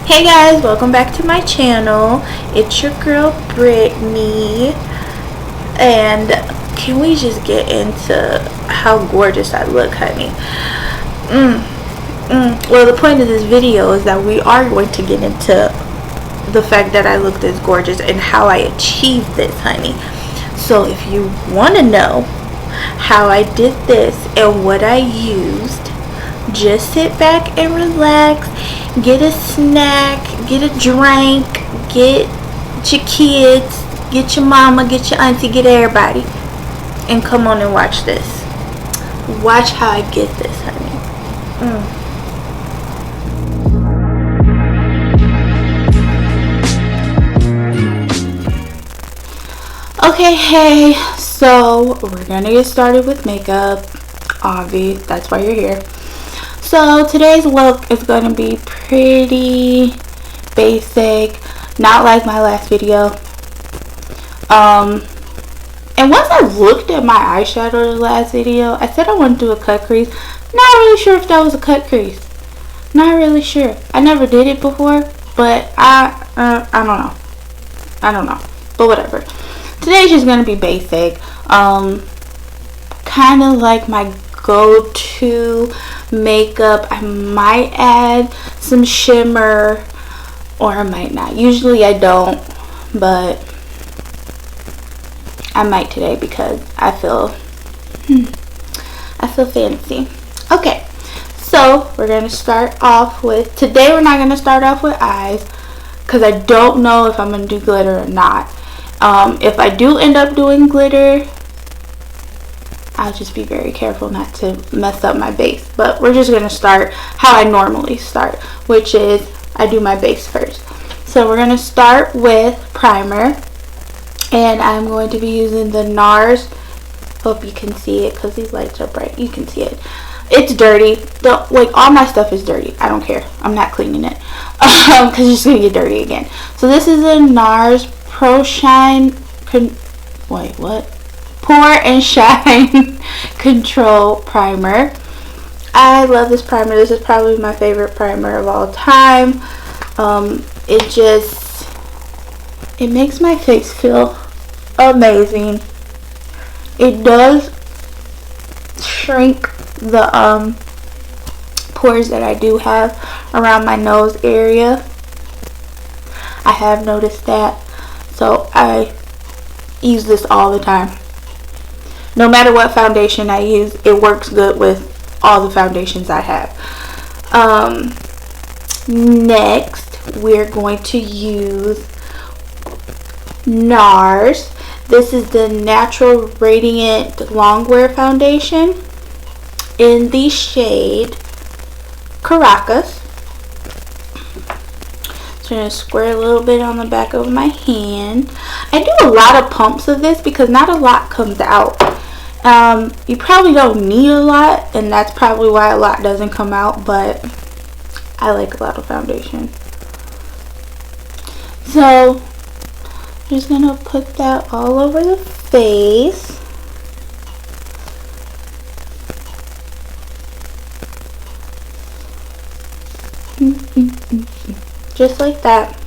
Hey guys, welcome back to my channel. It's your girl Brittany, and can we just get into how gorgeous I look, honey? Well, the point of this video is that we are going to get into the fact that I look this gorgeous and how I achieved this, honey. So if you want to know how I did this and what I used, just sit back and relax, get a snack, get a drink, get your kids, get your mama, get your auntie, get everybody, and come on and watch this. Watch how I get this, honey. Okay, hey, so we're gonna get started with makeup. Obvi, that's why you're here. So today's look is going to be pretty basic, not like my last video. And once I looked at my eyeshadow the last video, I said I wanted to do a cut crease. Not really sure if that was a cut crease. Not really sure. I never did it before, but I don't know. But whatever. Today's just going to be basic. Kind of like my go-to makeup. I might add some shimmer, or I might not. Usually I don't, but I might today because I feel fancy. Okay, so we're gonna start off with, today we're not gonna start off with eyes because I don't know if I'm gonna do glitter or not. If I do end up doing glitter, I'll just be very careful not to mess up my base. But we're just going to start how I normally start, which is I do my base first. So we're going to start with primer. And I'm going to be using the NARS. Hope you can see it because these lights are bright. You can see it. It's dirty. All my stuff is dirty. I don't care. I'm not cleaning it because it's just going to get dirty again. So this is a NARS Pro Shine. Pore and Shine Control Primer. I love this primer. This is probably my favorite primer of all time. It makes my face feel amazing. It does shrink the pores that I do have around my nose area. I have noticed that. So I use this all the time. No matter what foundation I use, it works good with all the foundations I have. Next, we're going to use NARS. This is the Natural Radiant Longwear Foundation in the shade Caracas. So I'm going to square a little bit on the back of my hand. I do a lot of pumps of this because not a lot comes out. You probably don't need a lot, and that's probably why a lot doesn't come out, but I like a lot of foundation. So I'm just gonna put that all over the face. Just like that.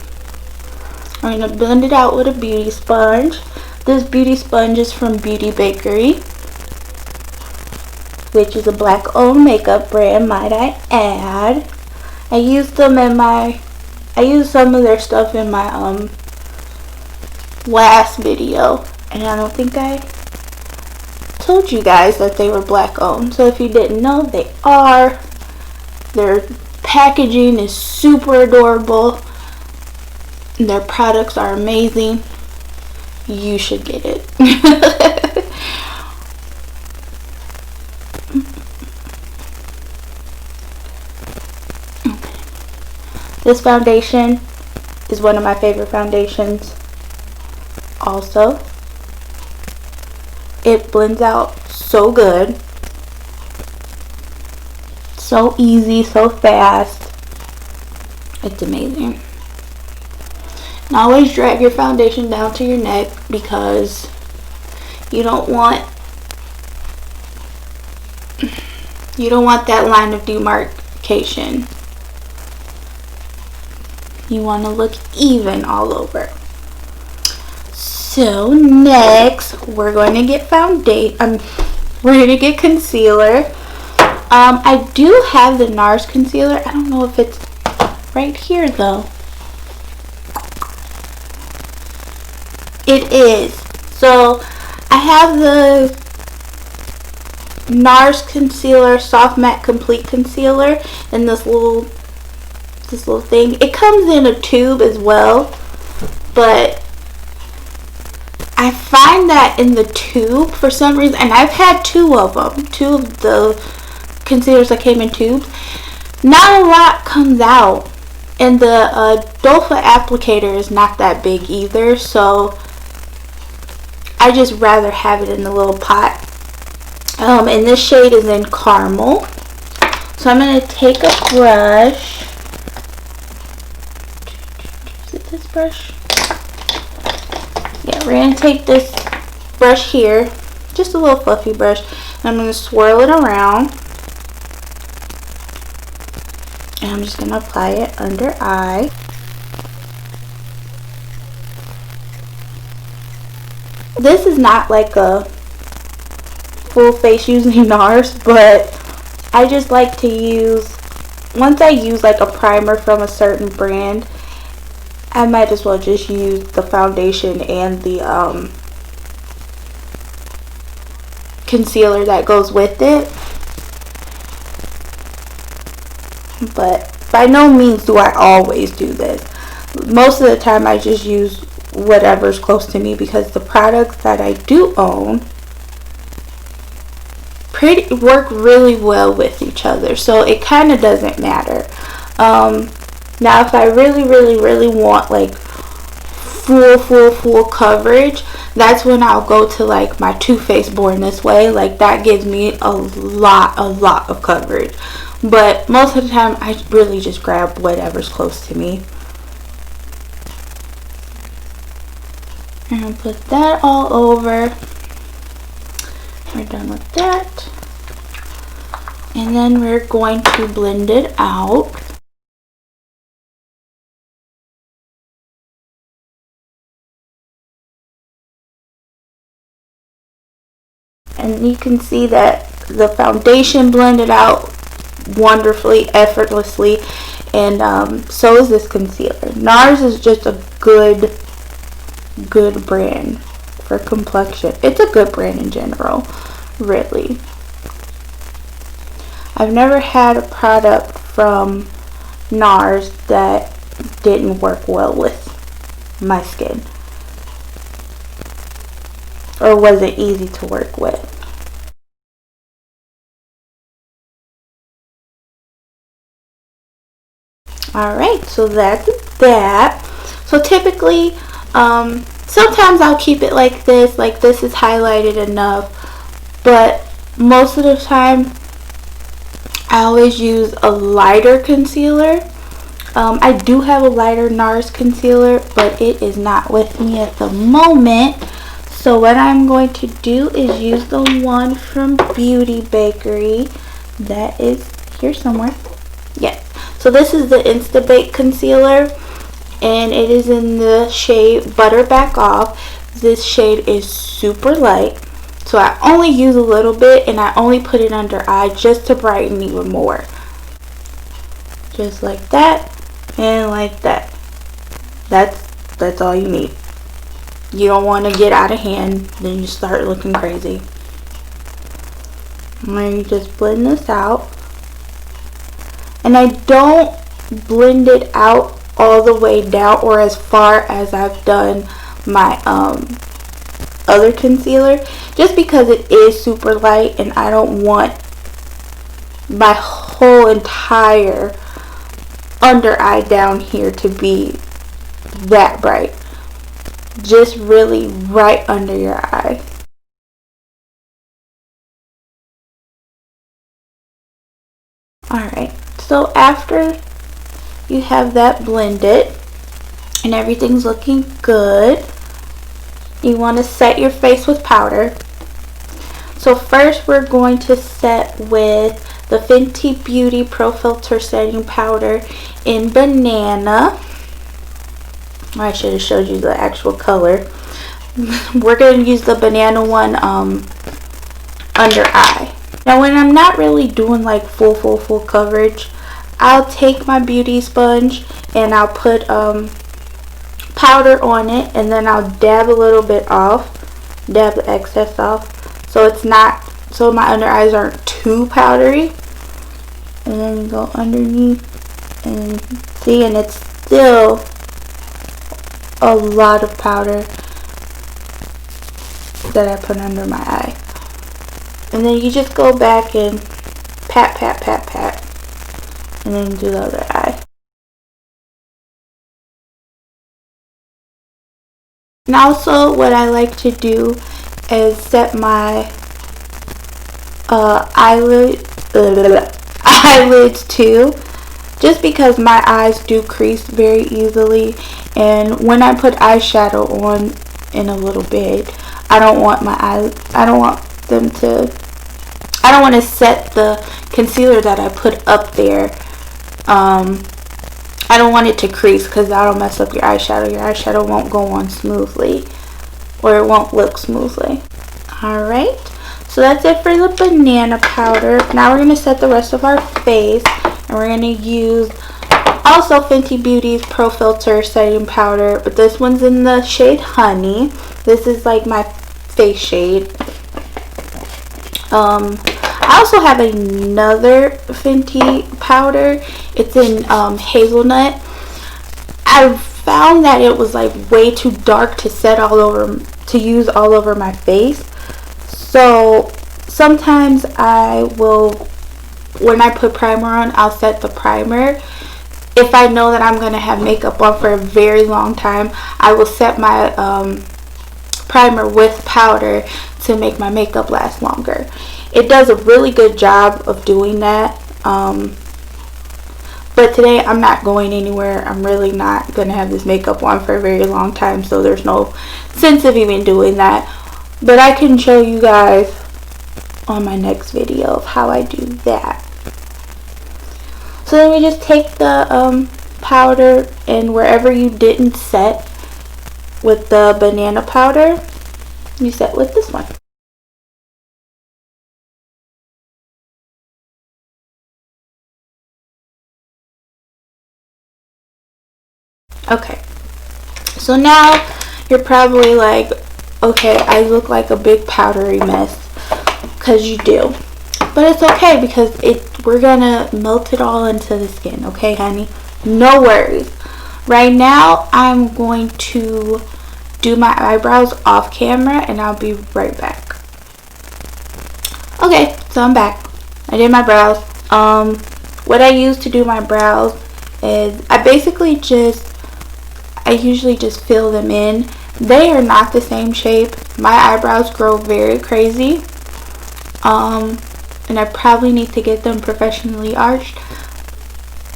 I'm gonna blend it out with a beauty sponge. This beauty sponge is from Beauty Bakery, which is a black owned makeup brand, might I add. I used some of their stuff in my last video, and I don't think I told you guys that they were black owned. So if you didn't know, they are. Their packaging is super adorable. Their products are amazing. You should get it. This foundation is one of my favorite foundations also. It blends out so good. So easy, so fast. It's amazing. And always drag your foundation down to your neck because you don't want that line of demarcation. You want to look even all over. So next, we're going to get foundation. We're going to get concealer. I do have the NARS concealer. I don't know if it's right here though. It is. So I have the NARS concealer, soft matte complete concealer, in this little thing. It comes in a tube as well, but I find that in the tube for some reason, and I've had two of them, two of the concealers that came in tubes, not a lot comes out, and the doe-foot applicator is not that big either, so I just rather have it in the little pot. And this shade is in Caramel. So I'm going to take a brush. Is it this brush? Yeah, we're going to take this brush here, just a little fluffy brush, and I'm going to swirl it around. And I'm just going to apply it under eye. This is not like a full face using NARS, but I just like to use, once I use like a primer from a certain brand, I might as well just use the foundation and the concealer that goes with it. But by no means do I always do this. Most of the time I just use whatever's close to me, because the products that I do own work really well with each other, so it kind of doesn't matter. Now if I really want like full coverage, that's when I'll go to like my Too Faced Born This Way. Like that gives me a lot of coverage, but most of the time I really just grab whatever's close to me. And put that all over. We're done with that. And then we're going to blend it out. And you can see that the foundation blended out wonderfully, effortlessly, and so is this concealer. NARS is just a good brand for complexion. It's a good brand in general, really. I've never had a product from NARS that didn't work well with my skin, or wasn't easy to work with. Alright, so that's that. So typically, sometimes I'll keep it like this is highlighted enough, but most of the time I always use a lighter concealer. I do have a lighter NARS concealer, but it is not with me at the moment. So what I'm going to do is use the one from Beauty Bakery that is here somewhere. Yes. So this is the Insta Bake concealer, and it is in the shade Butter Back Off. This shade is super light, so I only use a little bit, and I only put it under eye just to brighten even more. Just like that, and like that. That's all you need. You don't want to get out of hand, then you start looking crazy. And then you just blend this out. And I don't blend it out all the way down or as far as I've done my other concealer, just because it is super light and I don't want my whole entire under eye down here to be that bright. Just really right under your eye. Alright, so after you have that blended and everything's looking good, you want to set your face with powder. So first we're going to set with the Fenty Beauty Pro Filt'r setting powder in Banana. I should have showed you the actual color. We're going to use the banana one under eye. Now when I'm not really doing like full coverage, I'll take my beauty sponge and I'll put powder on it, and then I'll dab a little bit off, dab the excess off, so it's not, so my under eyes aren't too powdery. And then go underneath and see, and it's still a lot of powder that I put under my eye. And then you just go back and pat, and then do the other eye. And also what I like to do is set my eyelids too, just because my eyes do crease very easily, and when I put eyeshadow on in a little bit, I don't want to set the concealer that I put up there. I don't want it to crease because that'll mess up your eyeshadow. Your eyeshadow won't go on smoothly, or it won't look smoothly. Alright, so that's it for the banana powder. Now we're going to set the rest of our face, and we're going to use also Fenty Beauty's Pro Filt'r setting powder, but this one's in the shade Honey. This is like my face shade. I also have another Fenty powder. It's in hazelnut. I found that it was like way too dark to use all over my face. So sometimes I will, when I put primer on, I'll set the primer. If I know that I'm going to have makeup on for a very long time, I will set my primer with powder to make my makeup last longer. It does a really good job of doing that. But today I'm not going anywhere. I'm really not going to have this makeup on for a very long time, so there's no sense of even doing that. But I can show you guys on my next video of how I do that. So then we just take the powder, and wherever you didn't set with the banana powder, you set with this one. Okay, so now you're probably like, okay, I look like a big powdery mess, because you do. But it's okay, because we're gonna melt it all into the skin, okay, honey? No worries. Right now, I'm going to do my eyebrows off camera, and I'll be right back. Okay, so I'm back. I did my brows. What I use to do my brows is I usually just fill them in. They are not the same shape. My eyebrows grow very crazy. And I probably need to get them professionally arched.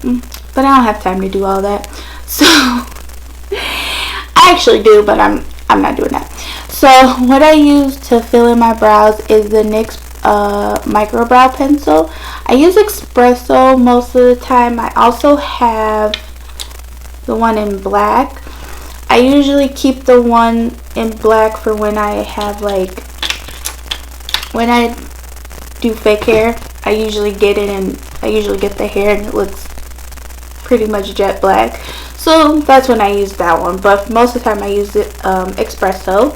But I don't have time to do all that. So I actually do, but I'm not doing that. So what I use to fill in my brows is the NYX micro brow pencil. I use Expresso most of the time. I also have the one in black. I usually keep the one in black for when I have when I do fake hair. I usually get the hair and it looks pretty much jet black. So that's when I use that one. But most of the time I use it Expresso.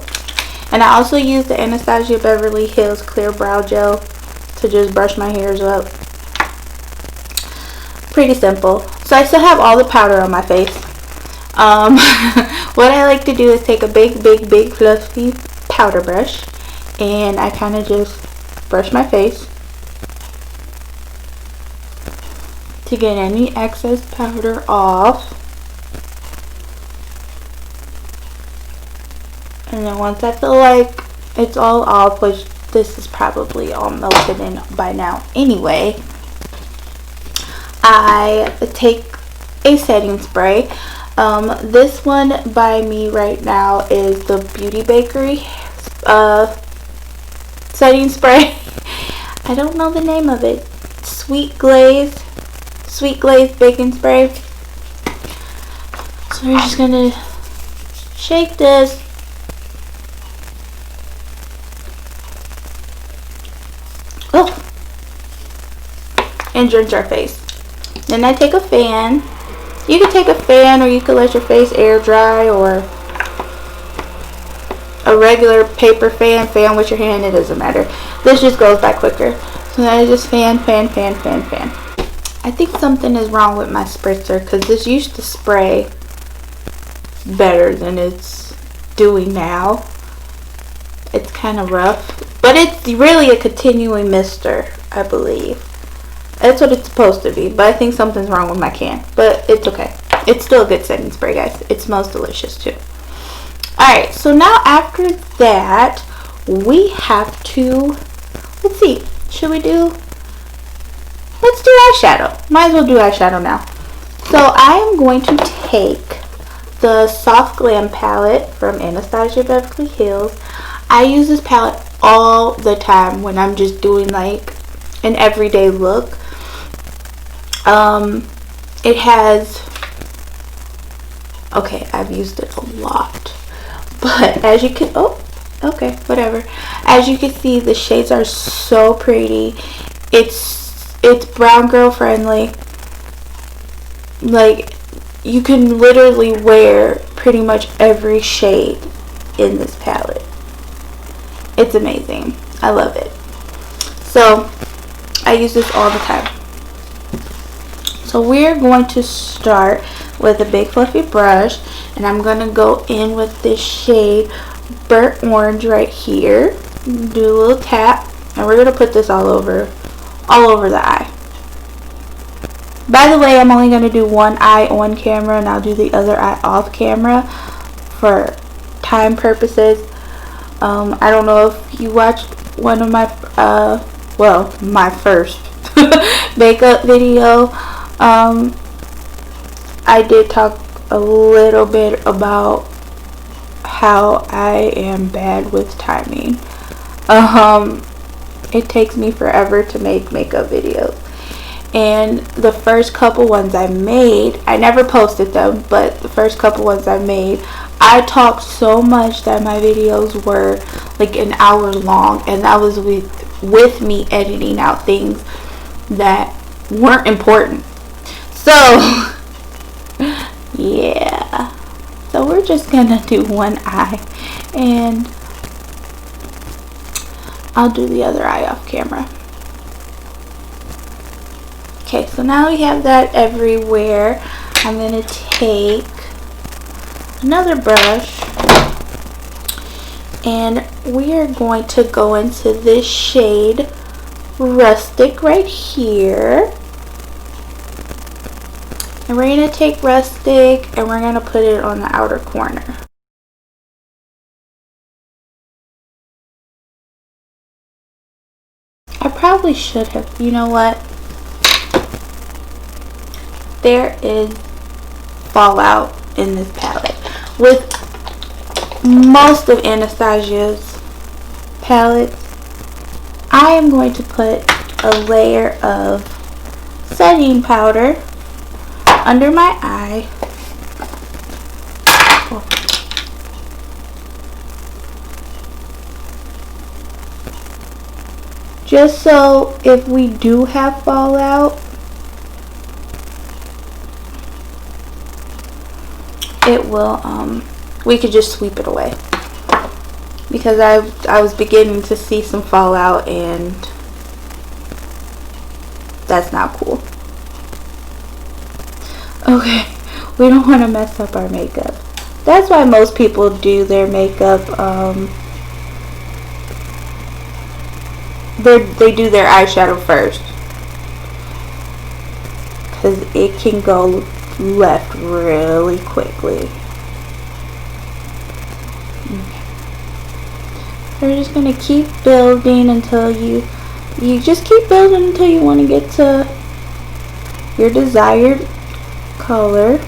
And I also use the Anastasia Beverly Hills Clear Brow Gel to just brush my hairs up. Pretty simple. So I still have all the powder on my face. What I like to do is take a big fluffy powder brush, and I kind of just brush my face to get any excess powder off. And then once I feel like it's all off, which this is probably all melted in by now anyway, I take a setting spray. This one by me right now is the Beauty Bakery setting spray. I don't know the name of it. Sweet glazed baking spray. So we're just gonna shake this. Oh, and drench our face. Then I take a fan. You can take a fan, or you can let your face air dry, or a regular paper fan with your hand. It doesn't matter. This just goes by quicker. So then I just fan. I think something is wrong with my spritzer, because this used to spray better than it's doing now. It's kind of rough, but it's really a continuing mister, I believe. That's what it's supposed to be, but I think something's wrong with my can, but it's okay. It's still a good setting spray, guys. It smells delicious too. Alright, so now after that, we have to, let's see, let's do eyeshadow. Might as well do eyeshadow now. So I am going to take the Soft Glam palette from Anastasia Beverly Hills. I use this palette all the time when I'm just doing like an everyday look. It has, okay, I've used it a lot, but as you can, okay, whatever. As you can see, the shades are so pretty. It's brown girl friendly. Like, you can literally wear pretty much every shade in this palette. It's amazing. I love it. So I use this all the time. So we're going to start with a big fluffy brush, and I'm going to go in with this shade Burnt Orange right here. Do a little tap, and we're going to put this all over the eye. By the way, I'm only going to do one eye on camera, and I'll do the other eye off camera for time purposes. I don't know if you watched one of my, my first makeup video. I did talk a little bit about how I am bad with timing. It takes me forever to make makeup videos. And the first couple ones I made, I never posted them, but the first couple ones I made, I talked so much that my videos were like an hour long, and that was with me editing out things that weren't important. So yeah, so we're just gonna do one eye, and I'll do the other eye off camera. Okay, so now we have that everywhere. I'm gonna take another brush, and we are going to go into this shade Rustic right here. And we're going to take Rustic, and we're going to put it on the outer corner. I probably should have, you know what? There is fallout in this palette. With most of Anastasia's palettes, I am going to put a layer of setting powder under my eye. Just so if we do have fallout, it will, we could just sweep it away. Because I was beginning to see some fallout, and that's not cool. Okay, we don't want to mess up our makeup. That's why most people do their makeup, they do their eyeshadow first, because it can go left really quickly. We're just gonna keep building until you just keep building until you want to get to your desired color.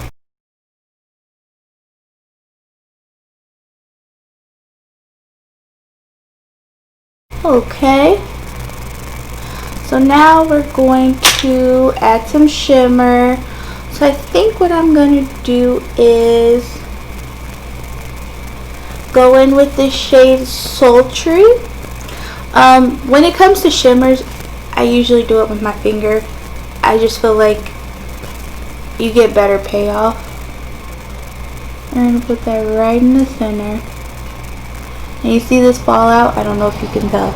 Okay, so now we're going to add some shimmer. So I think what I'm going to do is go in with this shade Sultry. When it comes to shimmers, I usually do it with my finger. I just feel like you get better payoff. I'm going to put that right in the center. And you see this fallout? I don't know if you can tell,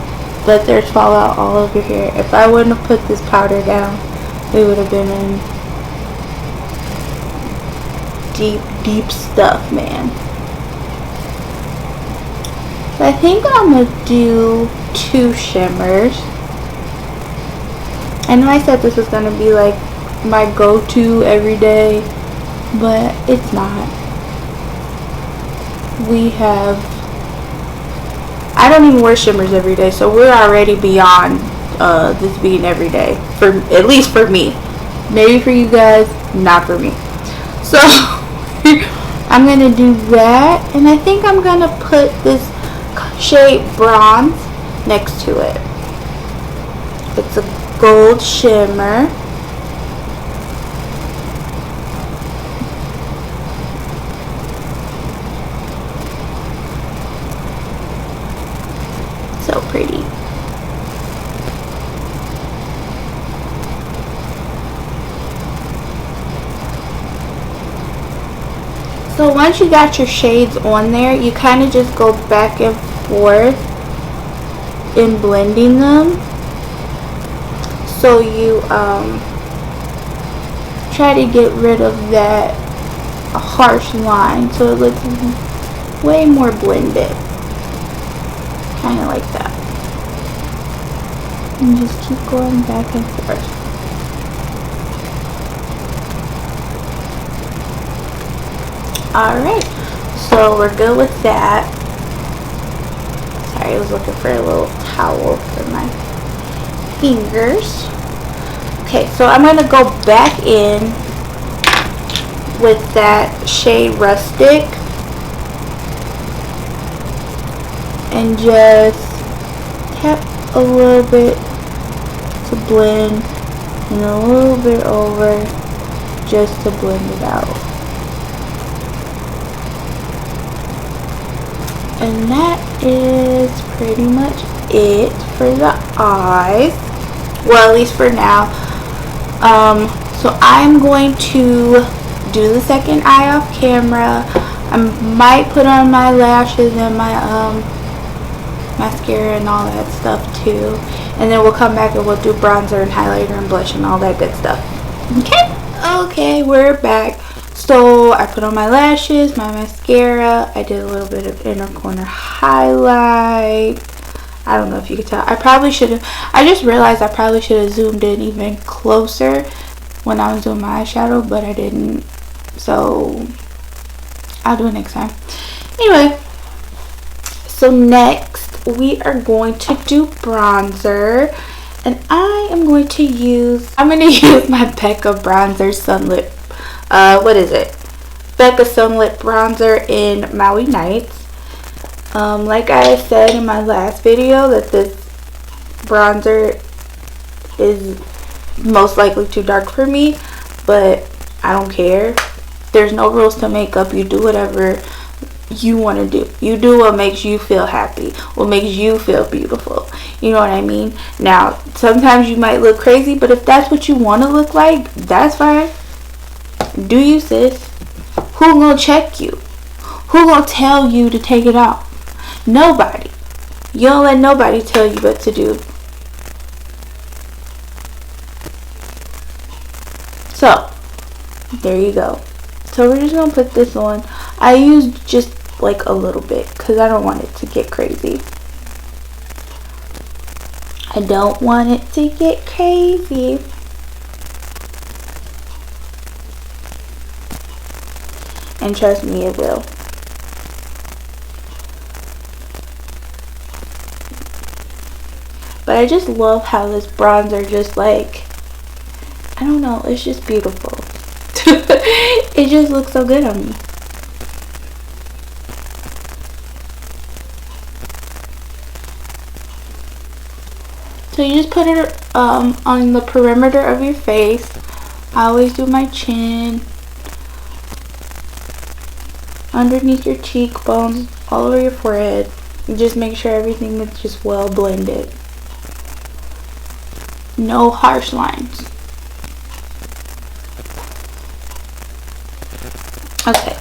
but there's fallout all over here. If I wouldn't have put this powder down, we would have been in deep stuff, man. So I think I'm going to do 2 shimmers. I know I said this was going to be like my go-to every day, but it's not. We have, I don't even wear shimmers every day, so we're already beyond this being every day, for at least for me. Maybe for you guys, not for me. So I'm gonna do that, and I think I'm gonna put this shade Bronze next to it. It's a gold shimmer. So pretty. So once you got your shades on there, you kind of just go back and forth in blending them. So you try to get rid of that harsh line so it looks way more blended. Kind of like that. And just keep going back and forth. Alright, so we're good with that. Sorry, I was looking for a little towel for my fingers. Okay, so I'm going to go back in with that shade Rustic and just tap a little bit to blend and a little bit over just to blend it out. And that is pretty much it for the eyes. Well, at least for now. So I'm going to do the second eye off camera. I might put on my lashes and my mascara and all that stuff too. And then we'll come back and we'll do bronzer and highlighter and blush and all that good stuff. Okay, we're back. So I put on my lashes, my mascara. I did a little bit of inner corner highlight. I don't know if you could tell. I probably should have. I just realized I probably should have zoomed in even closer when I was doing my eyeshadow, but I didn't. So I'll do it next time. Anyway, so next we are going to do bronzer, and I'm going to use my Becca bronzer Sunlit. What is it? Becca Sunlit bronzer in Maui Nights. Like I said in my last video, that this bronzer is most likely too dark for me, but I don't care. There's no rules to makeup. You do whatever you want to do. You do what makes you feel happy, what makes you feel beautiful. You know what I mean? Now, sometimes you might look crazy, but if that's what you want to look like, that's fine. Do you, sis? Who gonna check you? Who gonna tell you to take it off? Nobody. You don't let nobody tell you what to do. So, there you go. So we're just gonna put this on. I used just like a little bit because I don't want it to get crazy. I don't want it to get crazy. And trust me, it will. But I just love how this bronzer just like, I don't know, it's just beautiful. It just looks so good on me. So you just put it on the perimeter of your face. I always do my chin, underneath your cheekbones, all over your forehead. Just make sure everything is just well blended. No harsh lines. Okay.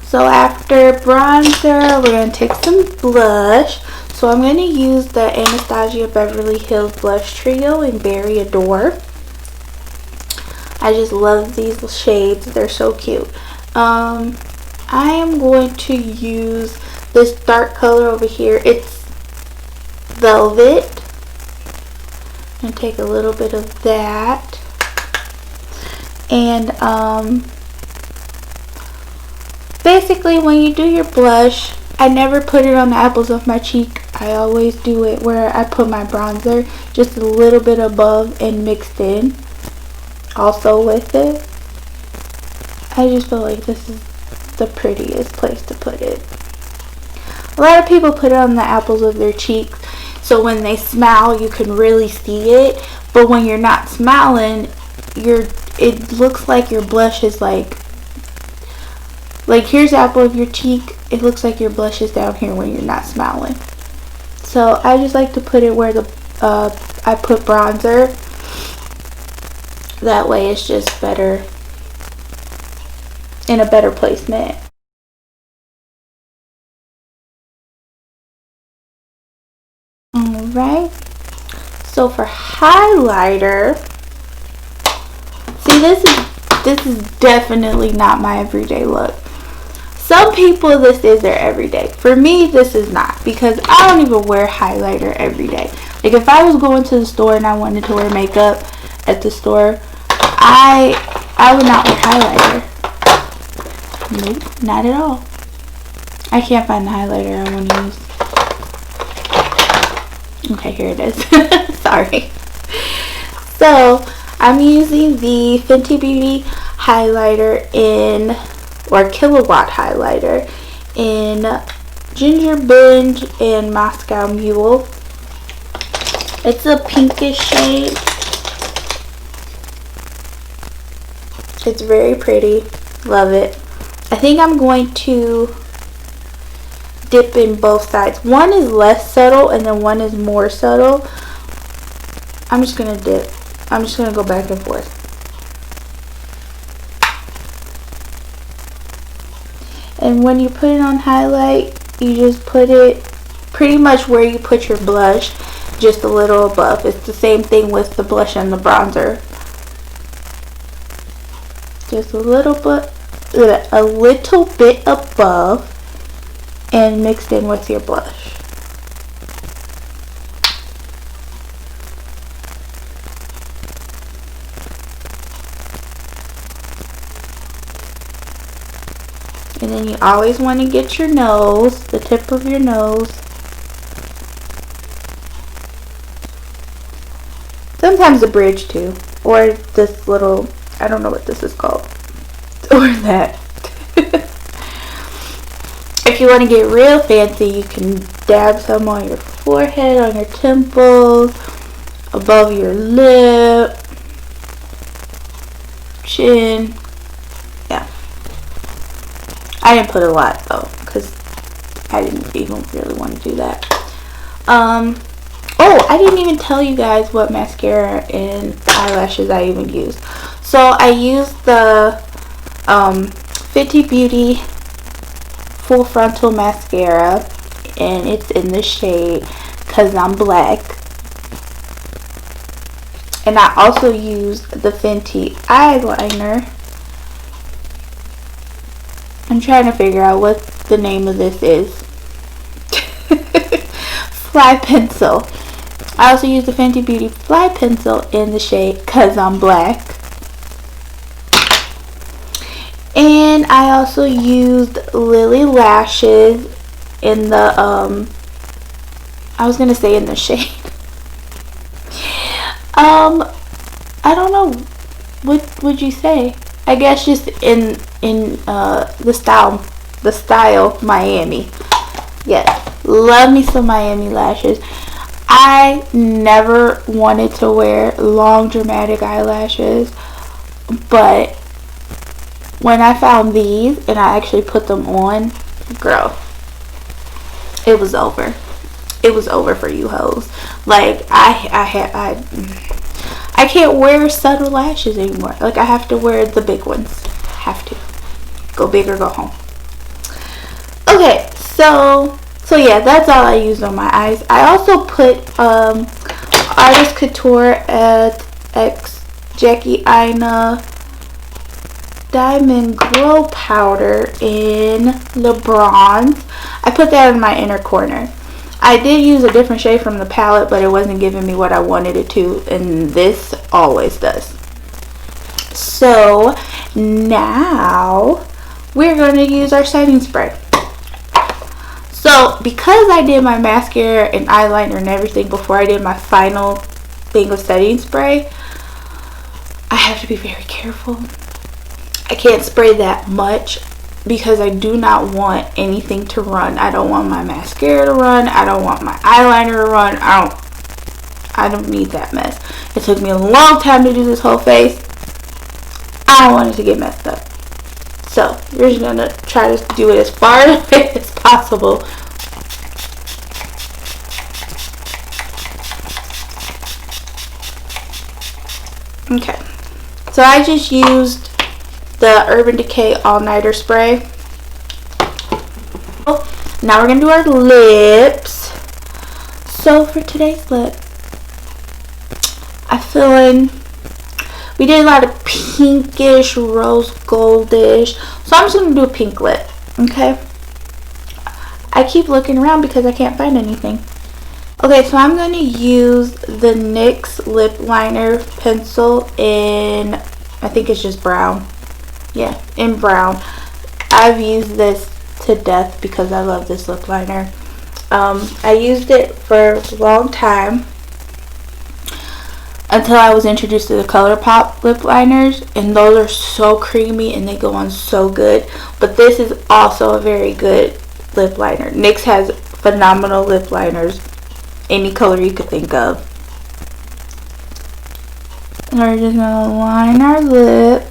So after bronzer, we're going to take some blush. So I'm going to use the Anastasia Beverly Hills Blush Trio in Berry Adore. I just love these shades. They're so cute. I am going to use this dark color over here. It's Velvet. I'm going to take a little bit of that. And basically when you do your blush, I never put it on the apples of my cheek. I always do it where I put my bronzer just a little bit above and mixed in also with it. I just feel like this is the prettiest place to put it. A lot of people put it on the apples of their cheeks so when they smile you can really see it, but when you're not smiling, it looks like your blush is like here's the apple of your cheek, it looks like your blush is down here when you're not smiling. So I just like to put it where I put bronzer. That way it's just better, in a better placement. Alright, so for highlighter, see this is definitely not my everyday look. Some people this is their everyday. For me this is not, because I don't even wear highlighter every day. Like if I was going to the store and I wanted to wear makeup at the store, I would not wear highlighter. Nope, not at all. I can't find the highlighter I want to use. Okay, here it is. Sorry. So I'm using the Fenty Beauty highlighter or Kilowatt highlighter in Ginger Binge and Moscow Mule. It's a pinkish shade. It's very pretty. Love it. I think I'm going to dip in both sides. One is less subtle and then one is more subtle. I'm just going to dip. I'm just going to go back and forth. And when you put it on highlight, you just put it pretty much where you put your blush, just a little above. It's the same thing with the blush and the bronzer. Just a little bit above and mixed in with your blush. And then you always want to get your nose, the tip of your nose. Sometimes the bridge too. Or this little, I don't know what this is called. Or that. If you want to get real fancy, you can dab some on your forehead, on your temples, above your lip, chin. Yeah. I didn't put a lot though, because I didn't even really want to do that. Oh, I didn't even tell you guys what mascara and eyelashes I even used. So I used the Fenty Beauty Full Frontal Mascara, and it's in the shade Cause I'm Black. And I also used the Fenty eyeliner. I'm trying to figure out what the name of this is. Fly Pencil. I also used the Fenty Beauty Fly Pencil in the shade Cause I'm Black. And I also used Lily Lashes in the, I was going to say in the shade. I don't know. What would you say? I guess just in the style Miami. Yeah, love me some Miami lashes. I never wanted to wear long dramatic eyelashes, but when I found these and I actually put them on, girl, it was over. It was over for you hoes. Like I can't wear subtle lashes anymore. Like I have to wear the big ones. Have to go big or go home. Okay, so yeah, that's all I used on my eyes. I also put Artist Couture at Jackie Aina Diamond Glow Powder in the bronze. I put that in my inner corner. I did use a different shade from the palette, but it wasn't giving me what I wanted it to, and this always does. So now we're going to use our setting spray. So because I did my mascara and eyeliner and everything before I did my final thing of setting spray, I have to be very careful. I can't spray that much because I do not want anything to run. I don't want my mascara to run. I don't want my eyeliner to run. I don't need that mess. It took me a long time to do this whole face. I don't want it to get messed up. So we're just gonna try to do it as far as possible. Okay, so I just used the Urban Decay All Nighter spray. Now we're gonna do our lips. So for today's lip, we did a lot of pinkish, rose goldish. So I'm just gonna do a pink lip. Okay. I keep looking around because I can't find anything. Okay, so I'm gonna use the NYX lip liner pencil in, I think it's just brown. Yeah, in brown. I've used this to death because I love this lip liner. I used it for a long time until I was introduced to the ColourPop lip liners, and those are so creamy and they go on so good. But this is also a very good lip liner. NYX has phenomenal lip liners, any color you could think of. And we're just gonna line our lips.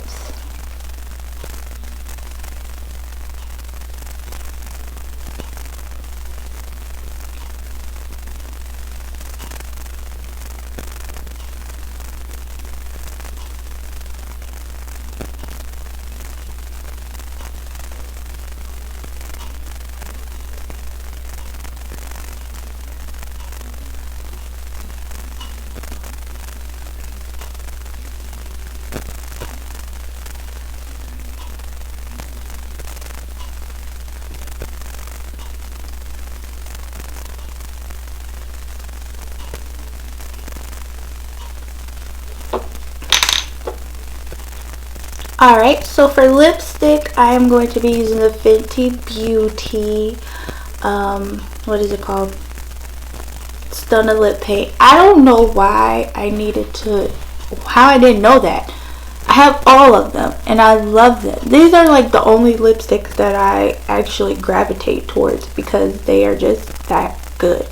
Alright, so for lipstick, I am going to be using the Fenty Beauty, what is it called? Stunna lip paint. I don't know why I needed to, how I didn't know that. I have all of them, and I love them. These are like the only lipsticks that I actually gravitate towards because they are just that good.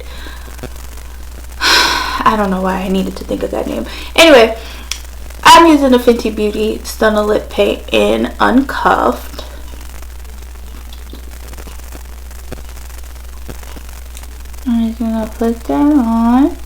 I don't know why I needed to think of that name. Anyway, I'm using the Fenty Beauty Stunna lip paint in Uncuffed. I'm just gonna put that on.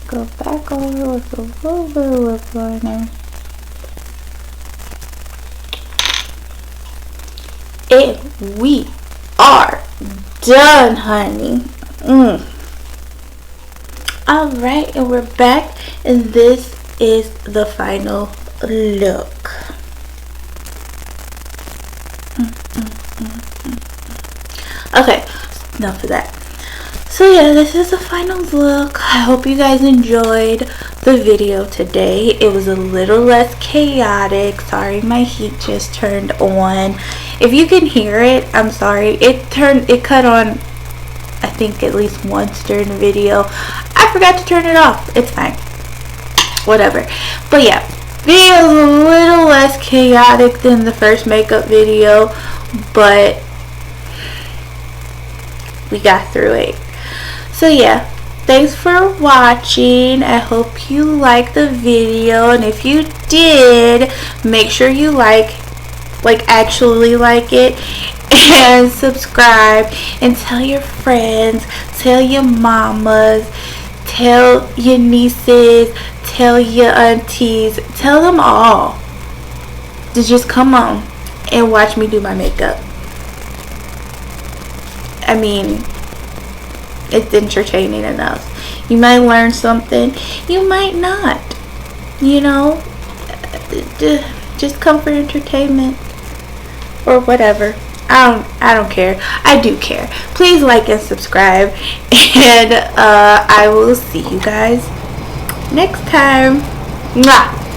Go back over with a little bit of lip liner. And we are done, honey. Alright, and we're back, and this is the final look. Okay, enough of that. So yeah, this is the final look. I hope you guys enjoyed the the video today. It was a little less chaotic. Sorry, my heat just turned on. If you can hear it, I'm sorry. It cut on, I think, at least once during the video. I forgot to turn it off. It's fine. Whatever. But yeah, video is a little less chaotic than the first makeup video, but we got through it. So yeah, thanks for watching. I hope you liked the video, and if you did, make sure you actually like it, and subscribe, and tell your friends, tell your mamas, tell your nieces, tell your aunties, tell them all to just come on and watch me do my makeup. I mean, it's entertaining enough. You might learn something, you might not, you know. Just come for entertainment or whatever. I don't care. I do care. Please like and subscribe, and I will see you guys next time. Mwah!